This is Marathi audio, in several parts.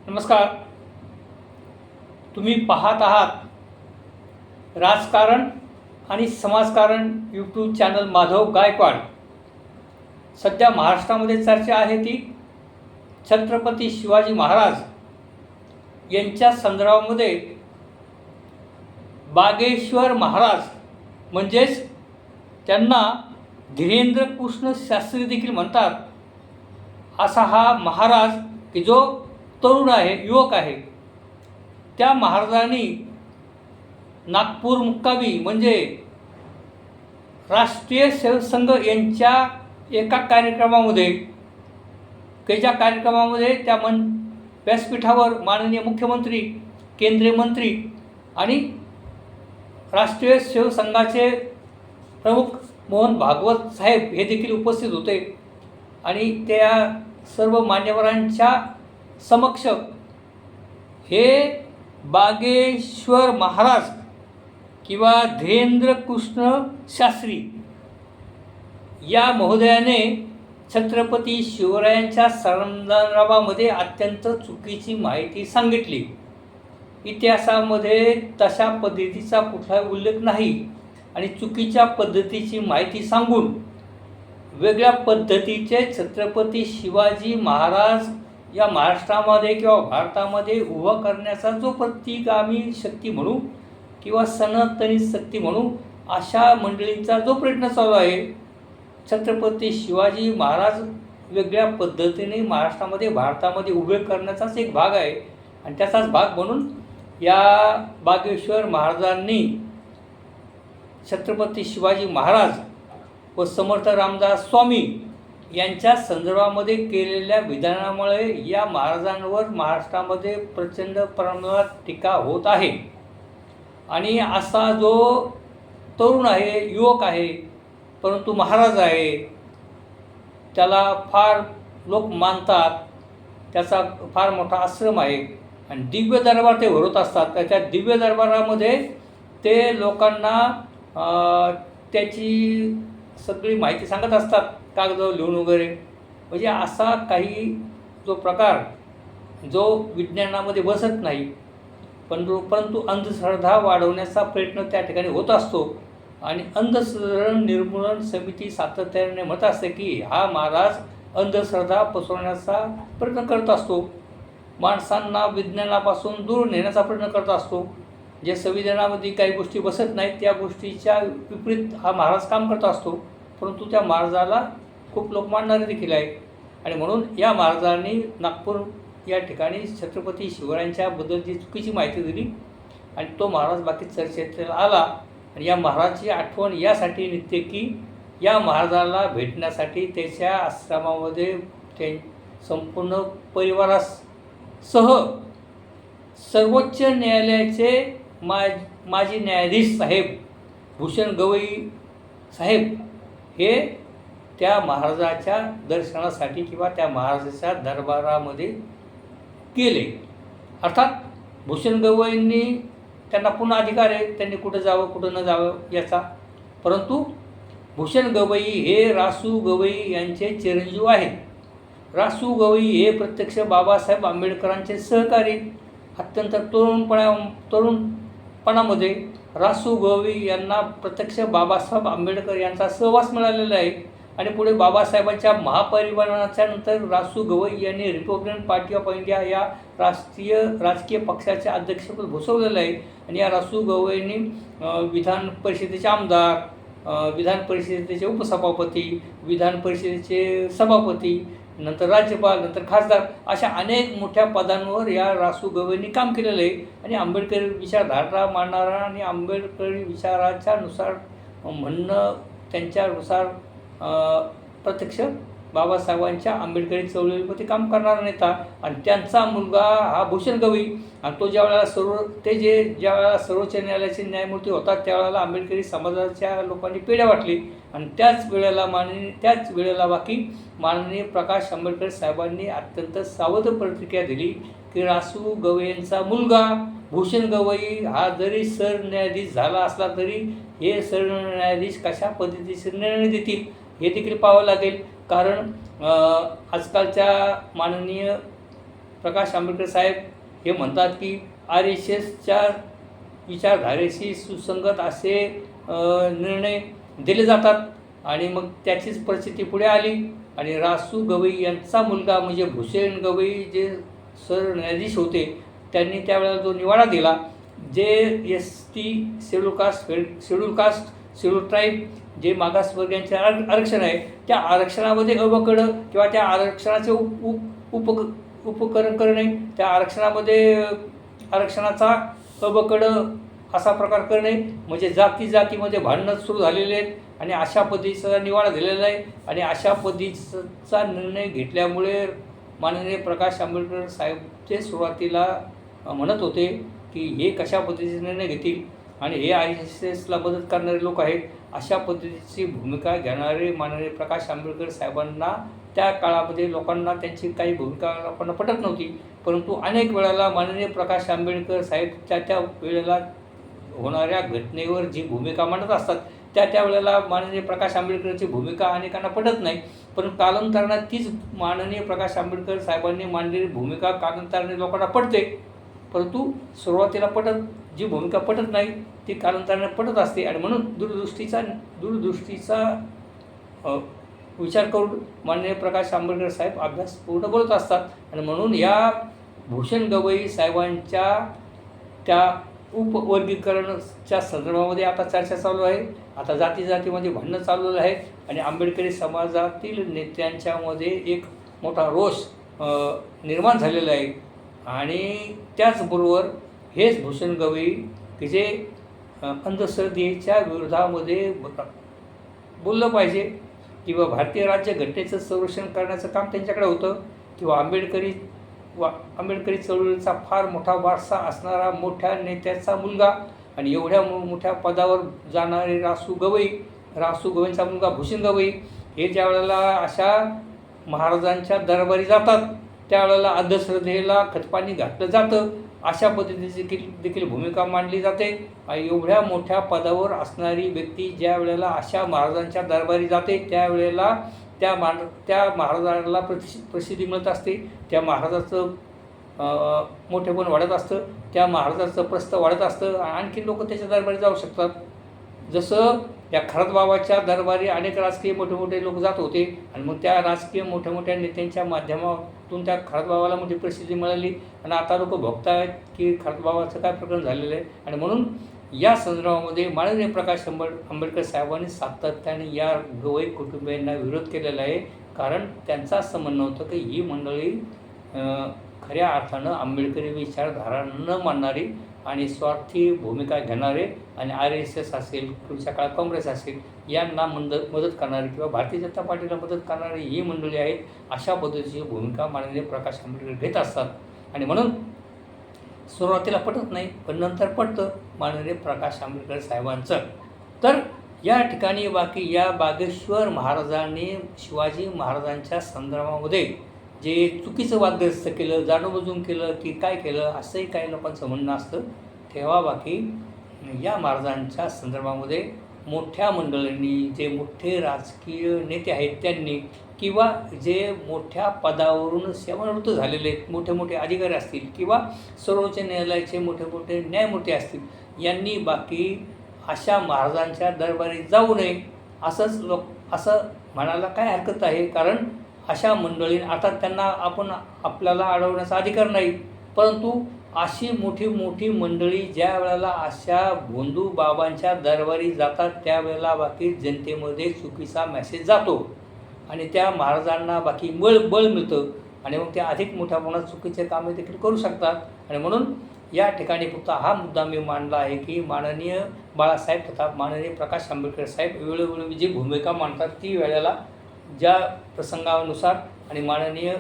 नमस्कार. तुम्ही पाहत आहात राजकारण आणि समाजकारण यूट्यूब चॅनल माधव गायकवाड. सध्या महाराष्ट्रामध्ये चर्चा आहे ती छत्रपती शिवाजी महाराज यांच्या संदर्भामध्ये बागेश्वर महाराज म्हणजेच त्यांना धीरेंद्र कृष्ण शास्त्री देखील म्हणतात, असा हा महाराज की जो तरुण आहे, युवक आहे. त्या महाराजांनी नागपूर मुक्कामी म्हणजे राष्ट्रीय सेवक संघ यांच्या एका कार्यक्रमामध्ये ज्या कार्यक्रमामध्ये त्या व्यासपीठावर माननीय मुख्यमंत्री, केंद्रीय मंत्री आणि राष्ट्रीय सेवक संघाचे प्रमुख मोहन भागवत साहेब हे देखील उपस्थित होते. आणि त्या सर्व मान्यवरांच्या समक्ष हे बागेश्वर महाराज किंवा धीरेंद्र कृष्ण शास्त्री या महोदयाने छत्रपती शिवरायांच्या संदर्भामध्ये अत्यंत चुकीची माहिती सांगितली. इतिहासामध्ये तशा पद्धतीचा कुठलाही उल्लेख नाही आणि चुकीच्या पद्धतीची माहिती सांगून वेगळ्या पद्धतीचे छत्रपती शिवाजी महाराज या महाराष्ट्रामध्ये किंवा भारतामध्ये उभा करण्याचा जो प्रतिगामी शक्ती म्हणू किंवा सनातनी शक्ती म्हणू अशा मंडळींचा जो प्रयत्न चालू आहे, छत्रपती शिवाजी महाराज वेगळ्या पद्धतीने महाराष्ट्रामध्ये भारतामध्ये उभे करण्याचाच एक भाग आहे. आणि त्याचाच भाग म्हणून या बागेश्वर महाराजांनी छत्रपती शिवाजी महाराज व समर्थ रामदास स्वामी यांच्या संदर्भामध्ये केलेल्या विधानामुळे या महाराजांवर महाराष्ट्रामध्ये प्रचंड प्रमाणात टीका होत आहे. आणि असा जो तरुण आहे, युवक आहे, परंतु महाराज आहे, त्याला फार लोक मानतात, त्याचा फार मोठा आश्रम आहे आणि दिव्य दरबार ते भरवत असतात. त्या दिव्य दरबारामध्ये ते लोकांना त्याची सगळी माहिती सांगत असतात, कागदावर लिहून वगैरे. म्हणजे असा काही जो प्रकार जो विज्ञानामध्ये बसत नाही, परंतु अंधश्रद्धा वाढवण्याचा प्रयत्न त्या ठिकाणी होत असतो. आणि अंधश्रद्धा निर्मूलन समिती सातत्याने म्हणत असते की हा महाराज अंधश्रद्धा पसरवण्याचा प्रयत्न करत असतो, माणसांना विज्ञानापासून दूर नेण्याचा प्रयत्न करत असतो. जे संविधानामध्ये काही गोष्टी बसत नाहीत त्या गोष्टीच्या विपरीत हा महाराज काम करत असतो. परंतु त्या महाराजाला खूप लोक मानणारे देखील आहे. आणि म्हणून या महाराजांनी नागपूर या ठिकाणी छत्रपती शिवरायांच्याबद्दलची चुकीची माहिती दिली आणि तो महाराज बाकी चर्चेत आला. आणि या महाराजाची आठवण यासाठी निघते की या महाराजाला भेटण्यासाठी त्याच्या आश्रमामध्ये ते संपूर्ण परिवारासह सर्वोच्च न्यायालयाचे माजी न्यायाधीश साहेब भूषण गवई साहेब हे त्या महाराजाच्या दर्शनासाठी किंवा त्या महाराजाच्या दरबारामध्ये गेले. अर्थात भूषण गवईंनी त्यांना पुन्हा अधिकार आहे, त्यांनी कुठं जावं कुठं न जावं याचा. परंतु भूषण गवई हे रासू गवई यांचे चिरंजीव आहेत. रासू गवई हे प्रत्यक्ष बाबासाहेब आंबेडकरांचे सहकारी. अत्यंत तरुणपणामध्ये रासू गवई यांना प्रत्यक्ष बाबासाहेब आंबेडकर यांचा सहवास मिळालेला आहे. आणि पुढे बाबासाहेबांच्या महापरिनिर्वाणाच्या नंतर रासू गवई यांनी रिपब्लिकन पार्टी ऑफ इंडिया या राजकीय पक्षाचे अध्यक्षपद भूषवलेलं आहे. आणि या रासू गवईंनी विधान परिषदेचे आमदार, विधान परिषदेचे उपसभापती, विधान परिषदेचे सभापती, नंतर राज्यपाल, नंतर खासदार अशा अनेक मोठ्या पदांवर या रासू गवईंनी काम केलेलं आहे. आणि आंबेडकरी विचारधारा मांडणारा आणि आंबेडकरी विचाराच्या नुसार म्हणणं त्यांच्यानुसार प्रत्यक्ष बाबासाहेबांच्या आंबेडकरी चळवळीमध्ये काम करणारा नेता. आणि त्यांचा मुलगा हा भूषण गवई. आणि तो ज्यावेळेला ज्यावेळेला सर्वोच्च न्यायालयाचे न्यायमूर्ती होता त्यावेळेला आंबेडकरी समाजाच्या लोकांनी पेढ्या वाटली. आणि त्याच वेळेला माननीय प्रकाश आंबेडकर साहेबांनी अत्यंत सावध प्रतिक्रिया दिली की रासू गवई यांचा मुलगा भूषण गवई हा जरी सरन्यायाधीश झाला असला तरी हे सरन्यायाधीश कशा पद्धतीचे निर्णय देतील हे देखील पाहावं लागेल. कारण आजकालच्या माननीय प्रकाश आंबेडकर साहेब हे म्हणतात की RSSच्या विचारधारेशी सुसंगत असे निर्णय दिले जातात आणि मग त्याचीच परिस्थिती पुढे आली आणि रासू गवई यांचा मुलगा म्हणजे भूषण गवई जे सरन्यायाधीश होते, त्यांनी त्यावेळेला जो निवाडा दिला, जे ST schedule caste schedule tribe जे मागासवर्गीयांचे आरक्षण आहे, त्या आरक्षणामध्ये अवकडं किंवा त्या आरक्षणाचे उपकरण करणे, त्या आरक्षणाचा अवकडं असा प्रकार करणे म्हणजे जातीमध्ये भांडणं सुरू झालेले आहेत आणि अशा पद्धतीचा निवाडा दिलेला आहे. आणि अशा पद्धतीचा निर्णय घेतल्यामुळे माननीय प्रकाश आंबेडकर साहेब ते सुरुवातीला म्हणत होते की हे कशा पद्धतीचे निर्णय घेतील आणि हे RSSला मदत करणारे लोक आहेत. अशा पद्धतीची भूमिका घेणारे माननीय प्रकाश आंबेडकर साहेबांना त्या काळामध्ये लोकांना त्यांची काही भूमिका लोकांना पटत नव्हती, परंतु अनेक वेळेला माननीय प्रकाश आंबेडकर साहेब त्या वेळेला होणाऱ्या घटनेवर जी भूमिका मांडत असतात त्या वेळेला माननीय प्रकाश आंबेडकरची भूमिका अनेकांना पटत नाही, पण कालांतराने तीच माननीय प्रकाश आंबेडकर साहेबांनी मांडलेली भूमिका कालांतराने लोकांना पटते. परंतु सुरुवातीला जी भूमिका पटत नाही ती कालांतराने पटत असते आणि म्हणून दूरदृष्टीचा विचार करून माननीय प्रकाश आंबेडकर साहेब अभ्यासपूर्ण बोलत असतात. आणि म्हणून या भूषण गवई साहेबांच्या त्या उपवर्गीकरणाच्या संदर्भामध्ये आता चर्चा चालू आहे. आता जातीमध्ये भांडणं चालू आहेत आणि आंबेडकरी समाजातील नेत्यांच्यामध्ये एक मोठा रोष निर्माण झालेला आहे. आणि त्याचबरोबर हेच भूषण गवई की जे अंधश्रद्धेच्या विरोधामध्ये बोललं पाहिजे किंवा भारतीय राज्यघटनेचं संरक्षण करण्याचं काम त्यांच्याकडे होतं किंवा आंबेडकरी चळवळीचा फार मोठा वारसा असणारा मोठ्या नेत्याचा मुलगा आणि एवढ्या मोठ्या पदावर जाणारे रासू गवईंचा मुलगा भूषण गवई हे ज्या वेळेला अशा महाराजांच्या दरबारी जातात त्यावेळेला अंधश्रद्धेला खतपाणी घातलं जातं. अशा पद्धतीची देखील भूमिका मांडली जाते. एवढ्या मोठ्या पदावर असणारी व्यक्ती ज्या वेळेला अशा महाराजांच्या दरबारी जाते त्यावेळेला त्या महाराजाला प्रसिद्धी मिळत असते, त्या महाराजाचं मोठेपण वाढत असतं, त्या महाराजाचं प्रस्थ वाढत असतं, आणखी लोक त्याच्या दरबारी जाऊ शकतात. जसं या खरतबाबाच्या दरबारी अनेक राजकीय मोठे लोक जात होते आणि मग त्या राजकीय मोठ्या नेत्यांच्या माध्यमातून त्या खरतबाबाला मोठी प्रसिद्धी मिळाली आणि आता लोक बघतायत की खरतबाबाचं काय प्रकरण झालेलं आहे. आणि म्हणून या संदर्भामध्ये माननीय प्रकाश आंबेडकर साहेबांनी सातत्याने या गवई कुटुंबियांना विरोध केलेला आहे, कारण त्यांचं असं म्हणणं होतं की ही मंडळी खऱ्या अर्थानं आंबेडकरी विचारधारा न मानणारी आणि स्वार्थी भूमिका घेणारे आणि RSS असेल, पुढच्या काळात काँग्रेस असेल यांना मदत करणारी किंवा भारतीय जनता पार्टीला मदत करणारी ही मंडळी आहेत. अशा पद्धतीची भूमिका माननीय प्रकाश आंबेडकर घेत असतात आणि म्हणून सुरुवातीला पटत नाही पण नंतर पटतं माननीय प्रकाश आंबेडकर साहेबांचं. तर या ठिकाणी या बागेश्वर महाराजांनी शिवाजी महाराजांच्या संदर्भामध्ये जे चुकीचं वादग्रस्त केलं, जाणूनबुजून केलं की काय केलं असंही काही लोकांचं म्हणणं असतं. तेव्हा या महाराजांच्या संदर्भामध्ये मोठ्या मंडळींनी, जे मोठे राजकीय नेते आहेत त्यांनी किंवा जे मोठ्या पदावरून सेवानिवृत्त झालेले मोठे अधिकारी असतील किंवा सर्वोच्च न्यायालयाचे मोठे न्यायमूर्ती असतील, यांनी अशा महाराजांच्या दरबारी जाऊ नये असं म्हणायला काय हरकत आहे. कारण अशा मंडळी आता त्यांना आपल्याला अडवण्याचा अधिकार नाही, परंतु अशी मोठी मंडळी ज्या वेळेला अशा भोंदू बाबांच्या दरबारी जातात त्यावेळेला जनतेमध्ये चुकीचा मेसेज जातो आणि त्या महाराजांना बळ मिळतं आणि मग ते अधिक मोठ्या प्रमाणात चुकीचे कामे देखील करू शकतात. आणि म्हणून या ठिकाणी फक्त हा मुद्दा मी मांडला आहे की माननीय बाळासाहेब तथा माननीय प्रकाश आंबेडकर साहेब वेळोवेळी जी भूमिका मांडतात ती वेळेला ज्या प्रसंगानुसार आणि माननीय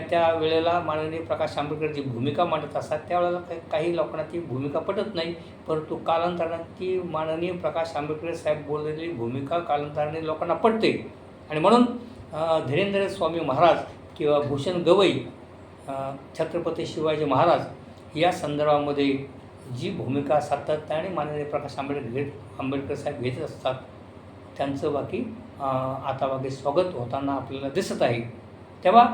त्या वेळेला माननीय प्रकाश आंबेडकर जी भूमिका मांडत असतात त्यावेळेला काही लोकांना ती भूमिका पटत नाही, परंतु कालांतराने ती माननीय प्रकाश आंबेडकर साहेब बोललेली भूमिका कालांतराने लोकांना पटते. आणि म्हणून धीरेंद्र स्वामी महाराज किंवा भूषण गवई, छत्रपती शिवाजी महाराज या संदर्भामध्ये जी भूमिका सातत्याने माननीय प्रकाश आंबेडकर साहेब घेत असतात त्यांचं आता स्वागत होताना आपल्याला दिसत आहे. तेव्हा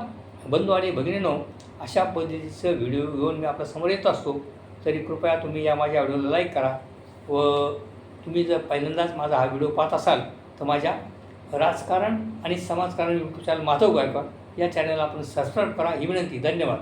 बंधू आणि भगिनींनो, अशा पद्धतीचं व्हिडिओ घेऊन मी आपल्यासमोर येत असतो. तरी कृपया तुम्ही या माझ्या व्हिडिओला लाईक करा व तुम्ही जर पहिल्यांदाच माझा हा व्हिडिओ पाहत असाल तर माझ्या राजकारण आणि समाजकारण यूट्यूब चॅनल माधव गायकवाड या चॅनलला आपण सबस्क्राईब करा ही विनंती. धन्यवाद.